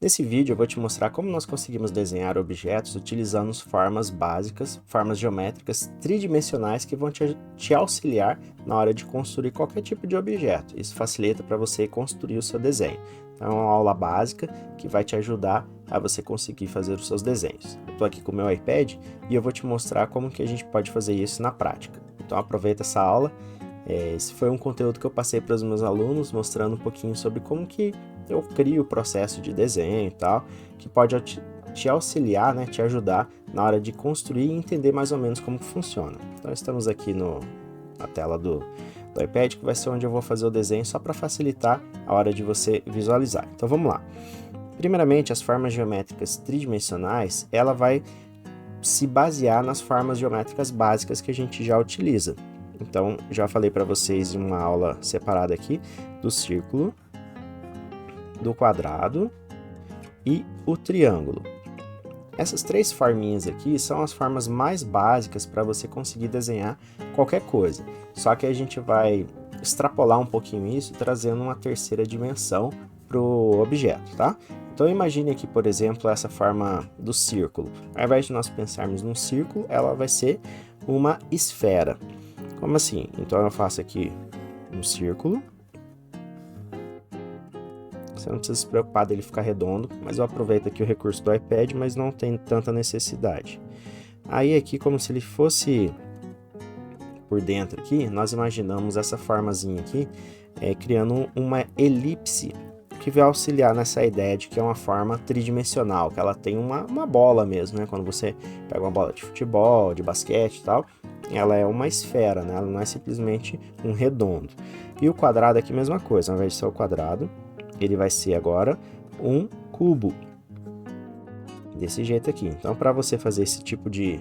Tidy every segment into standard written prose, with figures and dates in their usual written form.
Nesse vídeo eu vou te mostrar como nós conseguimos desenhar objetos utilizando formas básicas, formas geométricas tridimensionais que vão te auxiliar na hora de construir qualquer tipo de objeto. Isso facilita para você construir o seu desenho. Então é uma aula básica que vai te ajudar a você conseguir fazer os seus desenhos. Eu estou aqui com o meu iPad e eu vou te mostrar como que a gente pode fazer isso na prática. Então aproveita essa aula. Esse foi um conteúdo que eu passei para os meus alunos, mostrando um pouquinho sobre como que eu crio o processo de desenho e tal, que pode te auxiliar, né, te ajudar na hora de construir e entender mais ou menos como funciona. Então estamos aqui na tela do iPad, que vai ser onde eu vou fazer o desenho só para facilitar a hora de você visualizar. Então vamos lá. Primeiramente, as formas geométricas tridimensionais, ela vai se basear nas formas geométricas básicas que a gente já utiliza. Então, já falei para vocês em uma aula separada aqui do círculo, do quadrado e o triângulo. Essas três forminhas aqui são as formas mais básicas para você conseguir desenhar qualquer coisa. Só que a gente vai extrapolar um pouquinho isso, trazendo uma terceira dimensão para o objeto, tá? Então imagine aqui, por exemplo, essa forma do círculo. Ao invés de nós pensarmos num círculo, ela vai ser uma esfera. Como assim? Então eu faço aqui um círculo. Você não precisa se preocupar dele ficar redondo, mas eu aproveito aqui o recurso do iPad, mas não tem tanta necessidade. Aí aqui, como se ele fosse por dentro aqui, nós imaginamos essa formazinha aqui, criando uma elipse, que vai auxiliar nessa ideia de que é uma forma tridimensional, que ela tem uma bola mesmo, né? Quando você pega uma bola de futebol, de basquete e tal, ela é uma esfera, né? Ela não é simplesmente um redondo. E o quadrado aqui, mesma coisa, ao invés de ser o quadrado, ele vai ser agora um cubo, desse jeito aqui. Então, para você fazer esse tipo de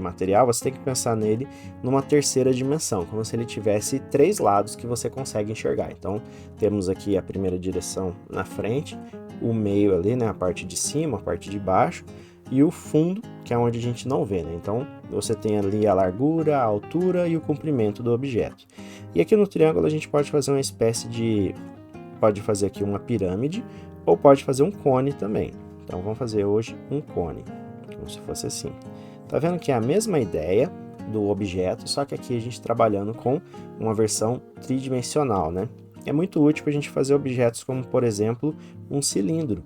material, você tem que pensar nele numa terceira dimensão, como se ele tivesse três lados que você consegue enxergar. Então, temos aqui a primeira direção na frente, o meio ali, né, a parte de cima, a parte de baixo, e o fundo, que é onde a gente não vê, né? Então, você tem ali a largura, a altura e o comprimento do objeto. E aqui no triângulo a gente pode fazer uma espécie de... pode fazer aqui uma pirâmide, ou pode fazer um cone também. Então, vamos fazer hoje um cone, como se fosse assim. Tá vendo que é a mesma ideia do objeto, só que aqui a gente trabalhando com uma versão tridimensional, né? É muito útil para a gente fazer objetos como, por exemplo, um cilindro.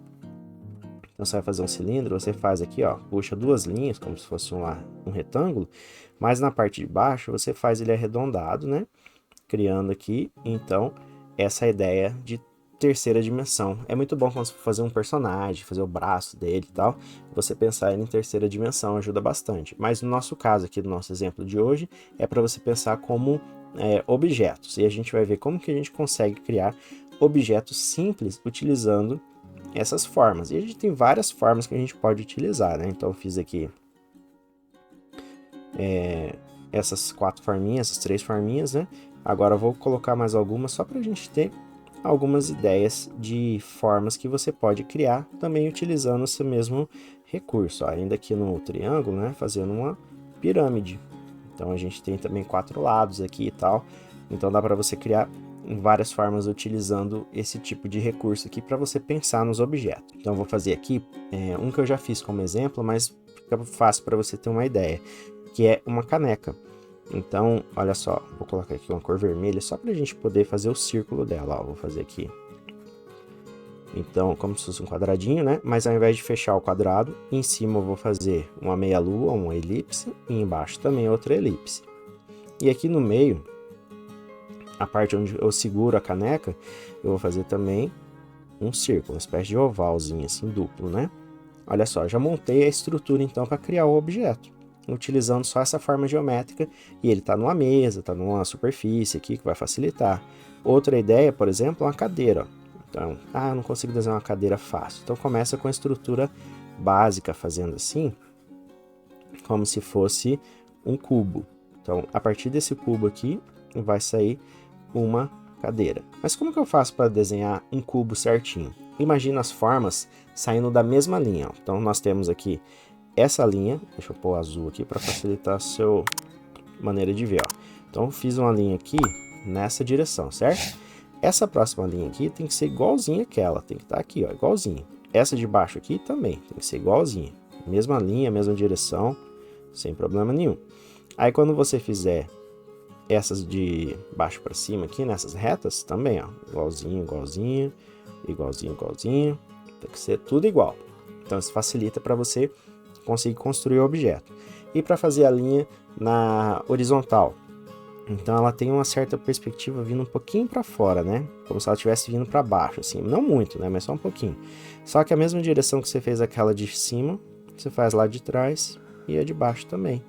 Então, você vai fazer um cilindro, você faz aqui, ó, puxa duas linhas, como se fosse um retângulo, mas na parte de baixo você faz ele arredondado, né? Criando aqui, então, essa ideia de terceira dimensão. É muito bom quando você for fazer um personagem, fazer o braço dele e tal, você pensar ele em terceira dimensão ajuda bastante. Mas no nosso caso aqui, do nosso exemplo de hoje, é para você pensar como objetos. E a gente vai ver como que a gente consegue criar objetos simples utilizando essas formas. E a gente tem várias formas que a gente pode utilizar, né? Então eu fiz aqui essas quatro forminhas, essas três forminhas, né? Agora eu vou colocar mais algumas só para a gente ter algumas ideias de formas que você pode criar também utilizando esse mesmo recurso. Ó, ainda aqui no triângulo, né, fazendo uma pirâmide. Então a gente tem também quatro lados aqui e tal. Então dá para você criar várias formas utilizando esse tipo de recurso aqui para você pensar nos objetos. Então eu vou fazer aqui um que eu já fiz como exemplo, mas fica fácil para você ter uma ideia, que é uma caneca. Então, olha só, vou colocar aqui uma cor vermelha só para a gente poder fazer o círculo dela, ó, vou fazer aqui. Então, como se fosse um quadradinho, né? Mas ao invés de fechar o quadrado, em cima eu vou fazer uma meia-lua, uma elipse, e embaixo também outra elipse. E aqui no meio, a parte onde eu seguro a caneca, eu vou fazer também um círculo, uma espécie de ovalzinho assim, duplo, né? Olha só, já montei a estrutura então para criar o objeto, utilizando só essa forma geométrica, e ele está numa mesa, está numa superfície aqui que vai facilitar. Outra ideia, por exemplo, é uma cadeira. Então, eu não consigo desenhar uma cadeira fácil. Então começa com a estrutura básica, fazendo assim, como se fosse um cubo. Então, a partir desse cubo aqui, vai sair uma cadeira. Mas como que eu faço para desenhar um cubo certinho? Imagina as formas saindo da mesma linha. Ó. Então, nós temos aqui essa linha, deixa eu pôr azul aqui para facilitar a sua maneira de ver, ó. Então eu fiz uma linha aqui nessa direção, certo? Essa próxima linha aqui tem que ser igualzinha àquela, tem que estar aqui, ó, igualzinho. Essa de baixo aqui também tem que ser igualzinha. Mesma linha, mesma direção, sem problema nenhum. Aí quando você fizer essas de baixo para cima aqui, nessas retas, também, ó, igualzinho, igualzinho, igualzinho, igualzinho. Tem que ser tudo igual. Então isso facilita para você conseguir construir o objeto. E para fazer a linha na horizontal, então ela tem uma certa perspectiva vindo um pouquinho para fora, né? Como se ela estivesse vindo para baixo, assim. Não muito, né? Mas só um pouquinho. Só que a mesma direção que você fez aquela de cima, você faz lá de trás e a de baixo também.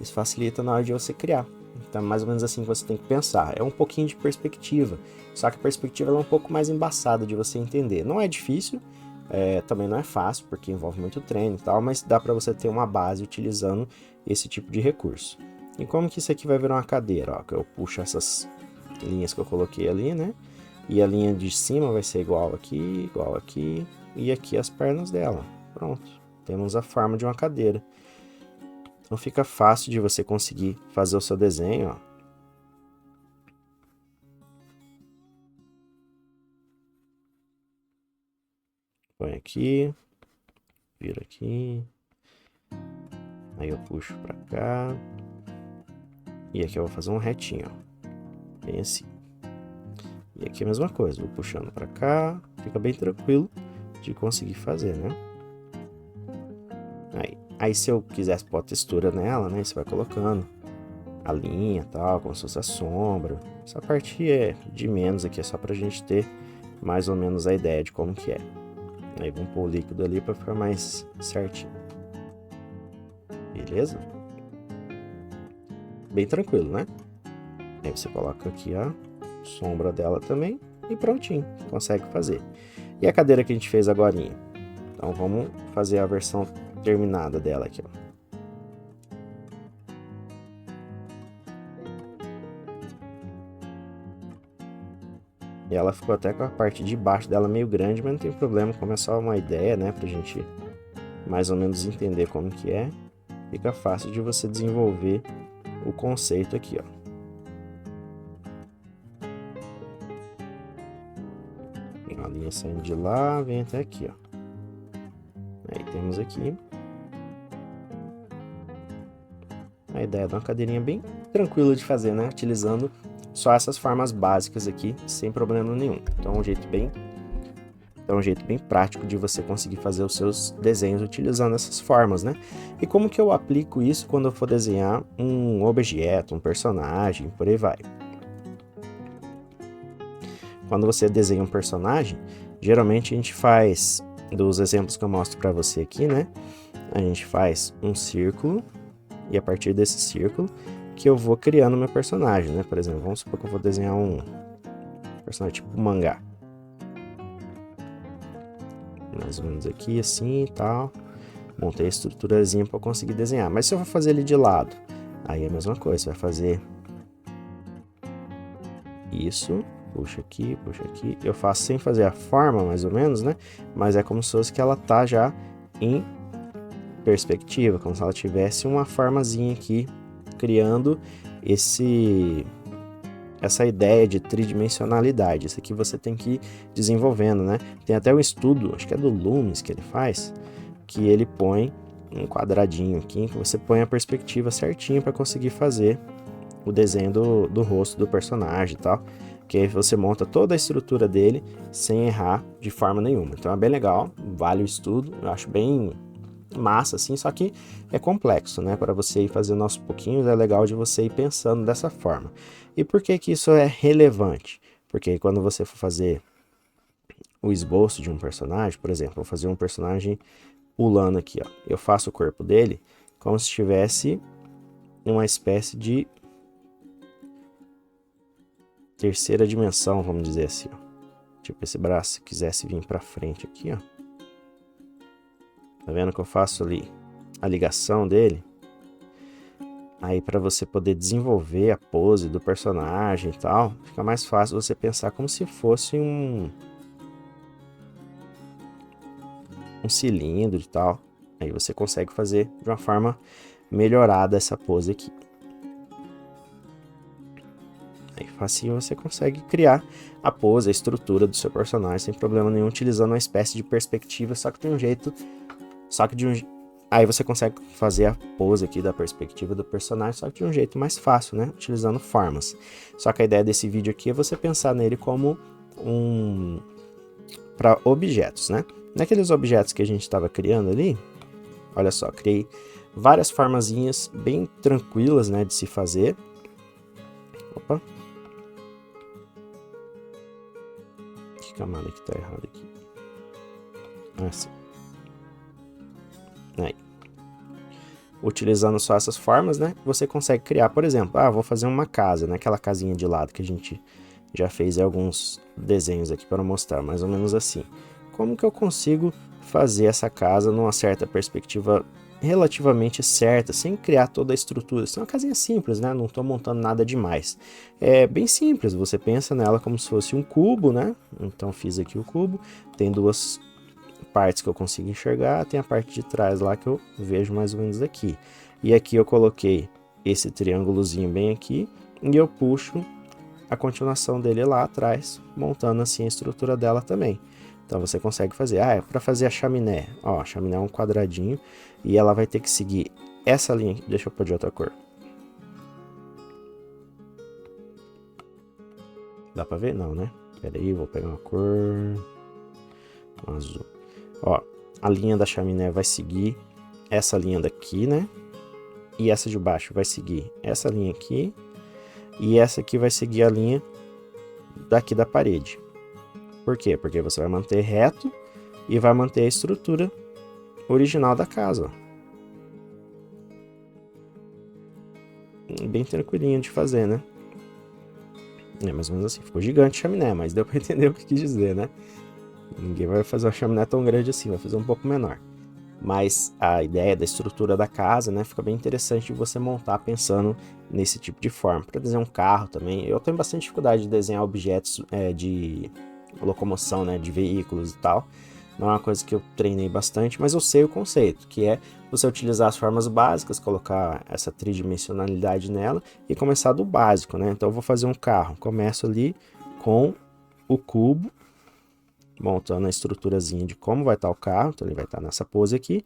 Isso facilita na hora de você criar. Então, mais ou menos assim que você tem que pensar. É um pouquinho de perspectiva. Só que a perspectiva é um pouco mais embaçada de você entender. Não é difícil, também não é fácil, porque envolve muito treino e tal, mas dá para você ter uma base utilizando esse tipo de recurso. E como que isso aqui vai virar uma cadeira? Ó, que eu puxo essas linhas que eu coloquei ali, né? E a linha de cima vai ser igual aqui, e aqui as pernas dela. Pronto, temos a forma de uma cadeira. Então fica fácil de você conseguir fazer o seu desenho, ó. Põe aqui, vira aqui, aí eu puxo pra cá, e aqui eu vou fazer um retinho, ó, bem assim. E aqui a mesma coisa, vou puxando pra cá, fica bem tranquilo de conseguir fazer, né? Aí se eu quisesse pôr a textura nela, né, você vai colocando a linha e tal, como se fosse a sombra. Essa parte é de menos aqui, é só pra gente ter mais ou menos a ideia de como que é. Aí vamos pôr o líquido ali para ficar mais certinho. Beleza? Bem tranquilo, né? Aí você coloca aqui a sombra dela também e prontinho, consegue fazer. E a cadeira que a gente fez agorinha? Então vamos fazer a versão terminada dela aqui, ó. E ela ficou até com a parte de baixo dela meio grande, mas não tem problema, como é só uma ideia, né, pra gente mais ou menos entender como que é. Fica fácil de você desenvolver o conceito aqui, ó. A linha saindo de lá, vem até aqui, ó. Aí temos aqui a ideia de uma cadeirinha bem tranquila de fazer, né, utilizando só essas formas básicas aqui, sem problema nenhum. Então é um jeito bem prático de você conseguir fazer os seus desenhos utilizando essas formas, né? E como que eu aplico isso quando eu for desenhar um objeto, um personagem, por aí vai. Quando você desenha um personagem, geralmente a gente faz, dos exemplos que eu mostro para você aqui, né? A gente faz um círculo e a partir desse círculo que eu vou criando meu personagem, né? Por exemplo, vamos supor que eu vou desenhar um personagem tipo mangá. Mais ou menos aqui, assim e tal. Montei a estruturazinha para conseguir desenhar. Mas se eu for fazer ele de lado, aí é a mesma coisa. Você vai fazer isso, puxa aqui, puxa aqui. Eu faço sem fazer a forma, mais ou menos, né? Mas é como se fosse que ela tá já em perspectiva, como se ela tivesse uma formazinha aqui, criando essa ideia de tridimensionalidade. Isso aqui você tem que ir desenvolvendo, né? Tem até um estudo, acho que é do Loomis que ele faz, que ele põe um quadradinho aqui, que você põe a perspectiva certinha para conseguir fazer o desenho do rosto do personagem e tal, que aí você monta toda a estrutura dele sem errar de forma nenhuma. Então é bem legal, vale o estudo, eu acho bem massa assim, só que é complexo, né? Para você ir fazendo aos pouquinhos, é legal de você ir pensando dessa forma. E por que que isso é relevante? Porque quando você for fazer o esboço de um personagem, por exemplo, vou fazer um personagem pulando aqui, ó. Eu faço o corpo dele como se tivesse uma espécie de terceira dimensão, vamos dizer assim, ó. Tipo esse braço, se quisesse vir para frente aqui, ó. Tá vendo que eu faço ali a ligação dele? Aí para você poder desenvolver a pose do personagem e tal, fica mais fácil você pensar como se fosse um cilindro e tal. Aí você consegue fazer de uma forma melhorada essa pose aqui. Aí facinho você consegue criar a pose, a estrutura do seu personagem sem problema nenhum, utilizando uma espécie de perspectiva, só que de um jeito, aí você consegue fazer a pose aqui da perspectiva do personagem, só que de um jeito mais fácil, né, utilizando formas. Só que a ideia desse vídeo aqui é você pensar nele como para objetos, né? Naqueles objetos que a gente estava criando ali, olha só, criei várias formazinhas bem tranquilas, né, de se fazer. Opa. Que camada que tá errada aqui? Assim. Aí. Utilizando só essas formas, né, você consegue criar, por exemplo, vou fazer uma casa, né, aquela casinha de lado que a gente já fez alguns desenhos aqui para mostrar, mais ou menos assim. Como que eu consigo fazer essa casa numa certa perspectiva relativamente certa, sem criar toda a estrutura? Isso é uma casinha simples, né? Não estou montando nada demais. É bem simples, você pensa nela como se fosse um cubo, né? Então fiz aqui o cubo, tem duas partes que eu consigo enxergar, tem a parte de trás lá que eu vejo mais ou menos aqui. E aqui eu coloquei esse triângulozinho bem aqui, e eu puxo a continuação dele lá atrás, montando assim a estrutura dela também. Então você consegue fazer, para fazer a chaminé, ó, a chaminé é um quadradinho e ela vai ter que seguir essa linha aqui. Deixa eu pôr de outra cor. Dá pra ver? Não, né? Pera aí, vou pegar uma cor azul. Ó, a linha da chaminé vai seguir essa linha daqui, né? E essa de baixo vai seguir essa linha aqui. E essa aqui vai seguir a linha daqui da parede. Por quê? Porque você vai manter reto e vai manter a estrutura original da casa. Bem tranquilinho de fazer, né? É mais ou menos assim. Ficou gigante a chaminé, mas deu para entender o que quis dizer, né? Ninguém vai fazer uma chaminé tão grande assim, vai fazer um pouco menor. Mas a ideia da estrutura da casa, né, fica bem interessante de você montar pensando nesse tipo de forma. Para desenhar um carro também, eu tenho bastante dificuldade de desenhar objetos de locomoção, né, de veículos e tal. Não é uma coisa que eu treinei bastante, mas eu sei o conceito, que é você utilizar as formas básicas, colocar essa tridimensionalidade nela e começar do básico, né? Então eu vou fazer um carro, começo ali com o cubo, montando a estruturazinha de como vai estar o carro, então ele vai estar nessa pose aqui.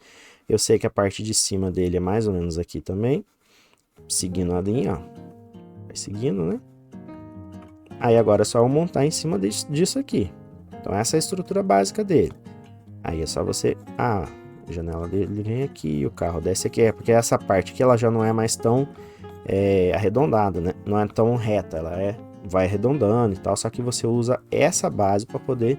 Eu sei que a parte de cima dele é mais ou menos aqui também, seguindo a linha, ó. Vai seguindo, né? Aí agora é só eu montar em cima disso aqui. Então essa é a estrutura básica dele. Aí é só você, a janela dele vem aqui, o carro desce aqui, porque essa parte aqui ela já não é mais tão arredondada, né? Não é tão reta, ela vai arredondando e tal, só que você usa essa base para poder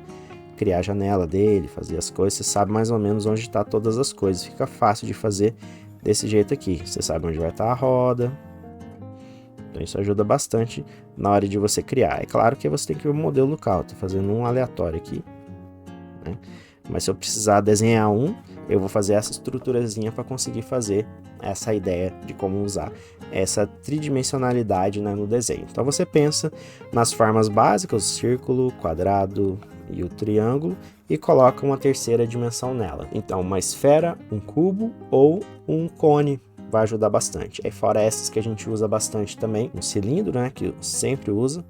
criar a janela dele, fazer as coisas, você sabe mais ou menos onde está todas as coisas, fica fácil de fazer desse jeito aqui, você sabe onde vai estar a roda, então isso ajuda bastante na hora de você criar. É claro que você tem que ver o modelo do carro, tô fazendo um aleatório aqui, né? Mas se eu precisar desenhar eu vou fazer essa estruturazinha para conseguir fazer essa ideia de como usar essa tridimensionalidade, né, no desenho. Então você pensa nas formas básicas, o círculo, quadrado e o triângulo, e coloca uma terceira dimensão nela. Então uma esfera, um cubo ou um cone vai ajudar bastante. Aí fora essas que a gente usa bastante também, um cilindro, né, que sempre usa.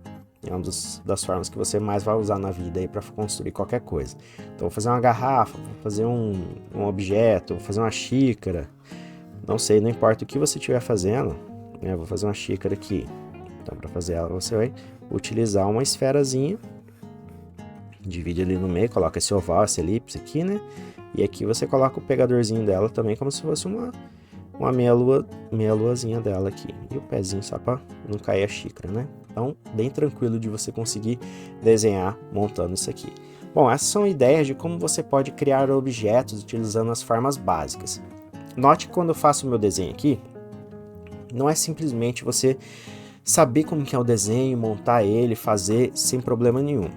É uma das formas que você mais vai usar na vida aí para construir qualquer coisa. Então vou fazer uma garrafa, vou fazer um objeto, vou fazer uma xícara. Não sei, não importa o que você estiver fazendo, né? Vou fazer uma xícara aqui. Então para fazer ela você vai utilizar uma esferazinha, divide ali no meio, coloca esse oval, essa elipse aqui, né? E aqui você coloca o pegadorzinho dela também, como se fosse uma meia luazinha dela aqui. E o pezinho só para não cair a xícara, né? Então, bem tranquilo de você conseguir desenhar montando isso aqui. Bom, essas são ideias de como você pode criar objetos utilizando as formas básicas. Note que quando eu faço o meu desenho aqui, não é simplesmente você saber como que é o desenho, montar ele, fazer sem problema nenhum.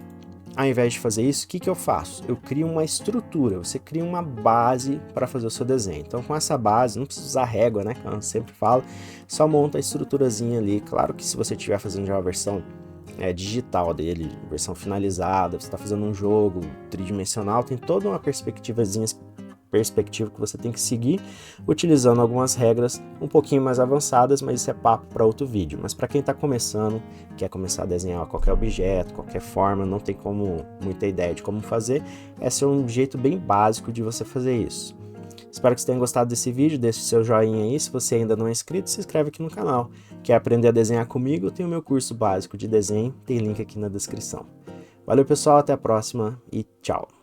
Ao invés de fazer isso, o que eu faço? Eu crio uma estrutura, você cria uma base para fazer o seu desenho. Então com essa base, não precisa usar régua, né? Como eu sempre falo, só monta a estruturazinha ali. Claro que se você estiver fazendo já uma versão digital dele, versão finalizada, você está fazendo um jogo tridimensional, tem toda uma perspectivazinha perspectiva que você tem que seguir, utilizando algumas regras um pouquinho mais avançadas, mas isso é papo para outro vídeo. Mas para quem está começando, quer começar a desenhar qualquer objeto, qualquer forma, não tem muita ideia de como fazer, esse é um jeito bem básico de você fazer isso. Espero que você tenha gostado desse vídeo, deixe seu joinha aí, se você ainda não é inscrito, se inscreve aqui no canal. Quer aprender a desenhar comigo? Eu tenho meu curso básico de desenho, tem link aqui na descrição. Valeu pessoal, até a próxima e tchau!